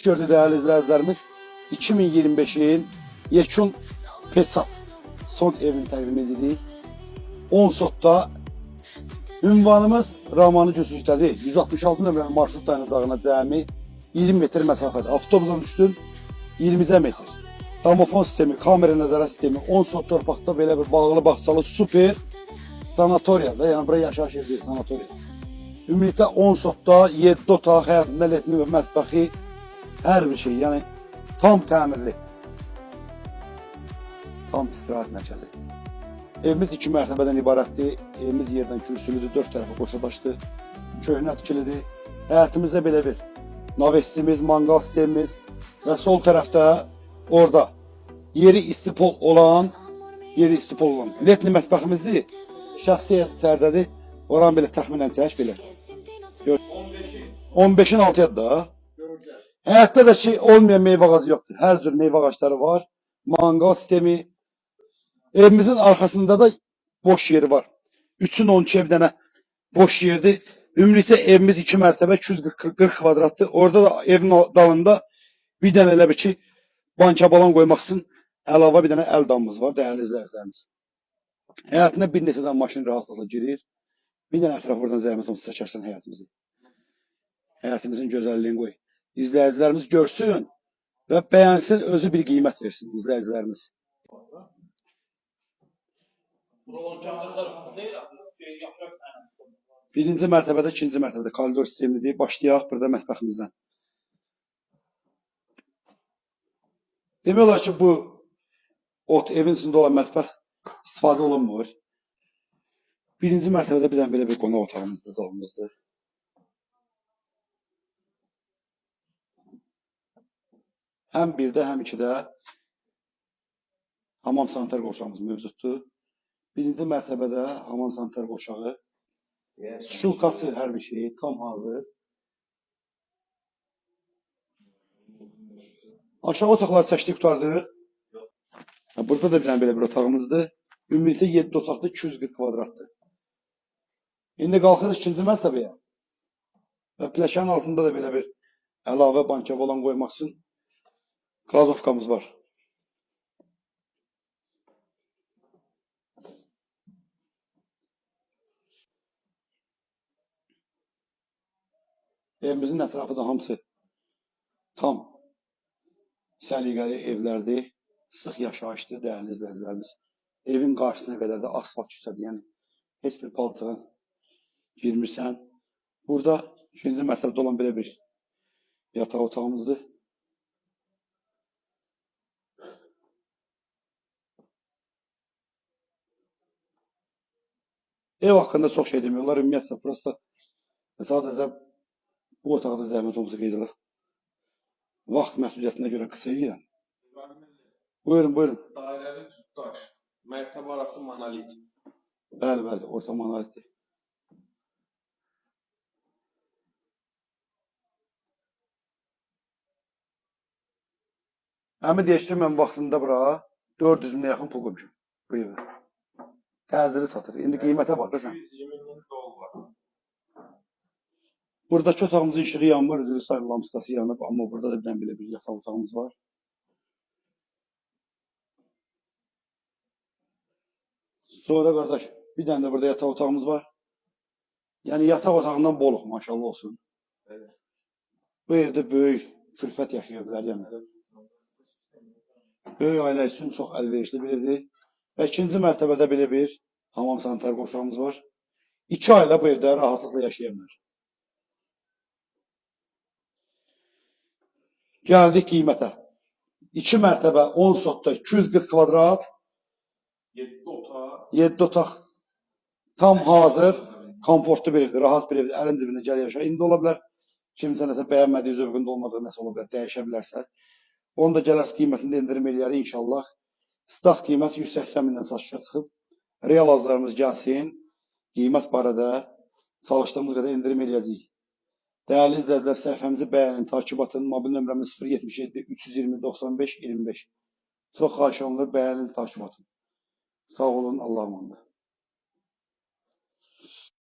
Gördü değerli izleyicilerimiz 2025'in yekun Petsat son evini təqdim edirik. 10 sotda ünvanımız Rahmanı Cüsüzdədir. 166 nömrəli marşrut dayanacağına cəmi 20 metr məsafədə. Avtobusdan düşdün 20 metr. Domofon sistemi, kamera nəzarət sistemi, 10 sot torpaqda belə bir bağlı bağçalı super sanatoriyada, yəni buraya yaşayış evi deyil, sanatoriya. Ümumiyyətlə 10 sotda 7 otaq, həyatında letni və mətbəxi, hər bir şey, yəni tam təmirli. Tam istirahət mərkəzi. Evimiz 2 mərtəbədən ibarətdir. Evimiz yerdən kürsülüdür, 4 tərəfə qoşadaşdır. Köhnə tikilidir. Həyatımızda belə bir navestimiz, mangal sistemimiz və sol tərəfdə orada yeri istipol olan letni mətbəximizdir. Şəxsiyyət içərdədir. Oran belə təxminən çək belə. 15-in 6-yadır da. Həyatda da ki olmayan meyvə ağacı yoxdur. Hər cür meyvə ağacları var. Mangal sistemi. Evimizin arkasında da boş yeri var. 3'ün 12'ye bir tane boş yerdi. Ümumilikdə evimiz 2 mərtəbə 240 kvadratdır. Orada da evin dalında bir dənə elə bir ki banka balon qoymaq üçün əlavə bir dənə əl damımız var, dəyərli izləyicilərimiz. Həyatına bir neçədən maşın rahatlıqla girir. Bir dənə ətraf oradan zəhmət olsa çəkərsən həyatımızı. Həyatımızın gözəlliyini qoy. İzləyicilərimiz görsün və bəyənsin, özü bir qiymət versin izləyicilərimiz. Birinci mərtəbədə, ikinci mərtəbədə koridor sistemlidir. Başlayaq burada mətbəximizdən. Demək olar ki, bu evin içində olan mətbəx istifadə olunmur. Birinci mərtəbədə bir dənə belə bir qonaq otağımızdır, zalımızdır. Həm birdə, həm ikidə hamam sanitar qovşağımız mövcuddur. Birinci mərtəbədə hamam sanitar qovşağı, şulkası, hər bir şey tam hazır. Aşağı otaqları çəkdik, qutardıq. Burada da bir dənə belə bir otağımızdır. Ümumilikdə 7 otaqda 240 kvadratdır. İndi qalxırıq ikinci mərtəbəyə. Və pləkanın altında da belə bir əlavə banka olan qoymaq üçün qazovkamız var. Evimizin ətrafı da hamısı tam səliqəli evlərdir. Sıx yaşayışdır, dəyərli izləyicilərimiz. Evin qarşısına qədər də asfalt küçədir. Yəni heç bir palçığa girmirsən. Burada ikinci mərtəbədə olan belə bir yataq otağımızdır. Ev haqqında çox şey demiyorlar. Ümumiyyətlə, prosta sadəcə bu otaqda zəhmət olmasa qeyd edək. Vaxt məhdudiyyətinə görə qısa edirəm. Buyurun, buyurun. Dairəli cütdaş, mərtəbə arası monolit. Bəli, bəli, orta monolitdir. Həmi deyək ki, mən vaxtında bura 400 minə yaxın pul qoymuşum. Bu evə. Təziri satır. İndi qiymətə bax da sən. 220.000 dollar. Buradakı otağımızın işığı yanmır, üzrü sayılı lamskası yanıb, amma burada da bir dənə belə bir yataq otağımız var. Sonra qardaş, bir dənə də burada yataq otağımız var. Yəni yataq otağından boluq, maşallah olsun. Evet. Bu evdə böyük külfət yaşaya bilər, yəni. Böyük ailə üçün çox əlverişli bir evdir. Və ikinci mərtəbədə belə bir hamam sanitar qovşağımız var. 2 ailə bu evdə rahatlıqla yaşaya bilər. Gəldik qiymətə. 2 mərtəbə 10 sotda 240 kvadrat, 7 otaq tam hazır, komfortlu bir evdir, rahat bir evdir, əlin cibində gəl yaşa. İndi ola bilər, kimsə nəsə bəyənmədiyi, zövqündə olmadığı nəsə ola bilər, dəyişə bilərsə. Onu da gələrsə qiymətində indirim eləyərik inşallah. Start qiymət 180 mindən satışa çıxıb. Real azlarımız gəlsin, qiymət barədə çalışdığımız qədər indirim eləyəcəyik. Dəyərli izləyicilər, səhifəmizi bəyənin, takib atın. Mobil nömrəmiz 077 320 95 25. Çox xahiş olunur, bəyənin, takib atın. Sağ olun, Allah'a emanet.